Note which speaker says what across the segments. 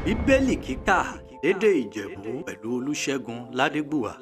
Speaker 1: Bíbélì kíkà lédè Ìjẹ̀bú pẹ̀lú Olusegun Ladegbuwa.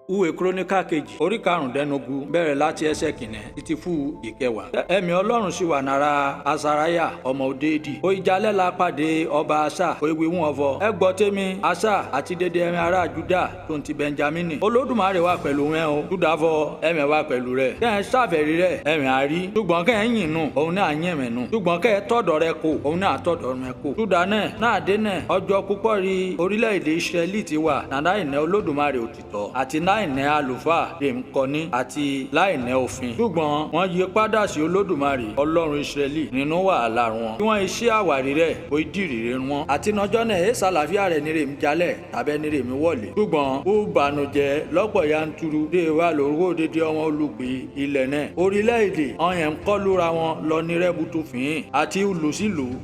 Speaker 2: Ìwé Chronicles kejì orí karùndínlógún bẹ̀rẹ̀ láti ẹsẹ̀ kìíní títí fún ìkẹwàá. Ẹ̀mí Ọlọ́run sì wà nára Azariah ọmọ Odedi. Ó ìjálẹ̀ la pàdé ọba Asa. Ó ìwé wọn ọ̀fọ̀. Ẹ gbọ́ tèmi Asa àti dédé ẹ̀mí ará Juda tó ń ti Benjamini. Olódùmarè wà pẹ̀lú rẹ̀ o. Juda fọ ẹ̀mí wà pẹ̀lú rẹ̀. Kẹ́ ẹ ṣàfẹ́rí rẹ̀ ẹ̀mí àrí. Ṣùgbọ́n kẹ́ ẹ yìn nù òun náà yìn mẹ́ nù. Ṣùgbọ́n kẹ́ ẹ tọ̀dọ̀ rẹ̀ kò òun náà tọ̀dọ̀ rẹ̀ kò. Juda náà dé náà ọjọ́ púpọ̀ rí orílẹ̀-èdè Israẹli ti wà nàdá ìnẹ́ Olódùmarè òtítọ́ àti láìnẹ́ àlùfáà lè ń kọ́ni àti láìnẹ́ òfin. Ṣùgbọ́n wọ́n yí padà sí Olódùmarè Ọlọ́run Israẹli nínú wàhálà wọn. Bí wọ́n iṣẹ́ àwárí rẹ̀ ó dìrì rẹ̀ wọn. Àti nọjọ́ náà ẹ̀ sàlàfíà rẹ̀ ní rèmi jalẹ̀ tàbẹ́ ní rèmi wọlé. Ṣùgbọ́n ó bànújẹ́ lọ́pọ̀ yanturu dé wà lórúkọ dédé ọmọ olùgbé ilẹ̀ náà. Orílẹ̀-èdè ọ̀yàn ń kọlura wọn lọ ní rẹ́bùtù fìhín àti ìlú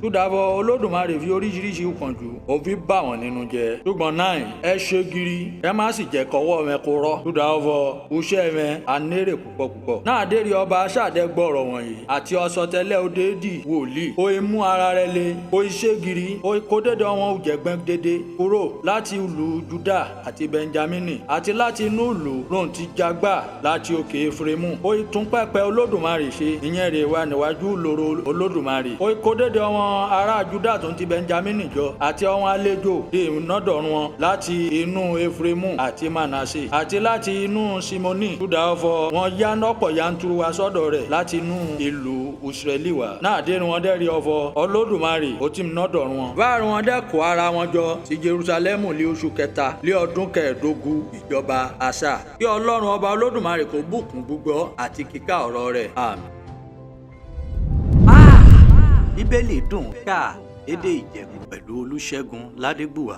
Speaker 2: Ṣùdàbọ̀ Olódùmarè fi oríṣiríṣi ìkànjú òfin bà wọ́n nínú jẹ́. Ṣùgbọ́n náà ẹ ṣe gírí ẹ má sì jẹ́ kọ́wọ́ mẹ kó rọ́. Ṣùdàbọ̀ iṣẹ́ mẹ anérè púpọ̀. Náà dé rí ọba aṣáàdẹ́gbọ̀rọ̀ wọ̀nyí àti ọ̀sọ̀tẹ́lẹ̀ Odedi wòlíì. Ó mú ara rẹ̀ le ó ṣe gírí ó kó dédé wọn òjẹ̀gbẹ́ dédé kúrò láti ìlú Juda àti Benjamini àti láti inú ìlú lóun ti jagbá láti òkè Efraimu. Ó tún pẹpẹ Olódùmarè ṣe ìyẹn rè wá níwájú lóró Olódùmarè. Ó kó dédé wọn ará Juda tó ń ti Benjamini jọ àti àwọn àlejò dé nọ́dọ̀rún wọn láti inú Efraimu àti Manase àti láti inú Simoni. Ṣùdàfọ̀ wọn yá nọ́pọ̀ yanturu wá sọ́dọ̀ rẹ̀ láti inú ìlú Israẹli wá. Náà dé wọn dẹ́rì ọ̀fọ̀ Olódùmarè ó ti nọ́dọ̀rún wọn. Báàrún wọn dẹ́kọ̀ ara wọn jọ sí Jerusalemu lé oṣù kẹta lé ọdún kẹẹ̀ẹ́dógún ìjọba Asa. Kí Ọlọ́run ọba Olódùmarè kó bùkún gbígbọ́ àti kíkà ọ̀rọ̀ rẹ̀. Àmín.
Speaker 1: Bíbélì dùn ká lédè Ìjẹ̀bú pẹ̀lú Olusegun Ladegbuwa.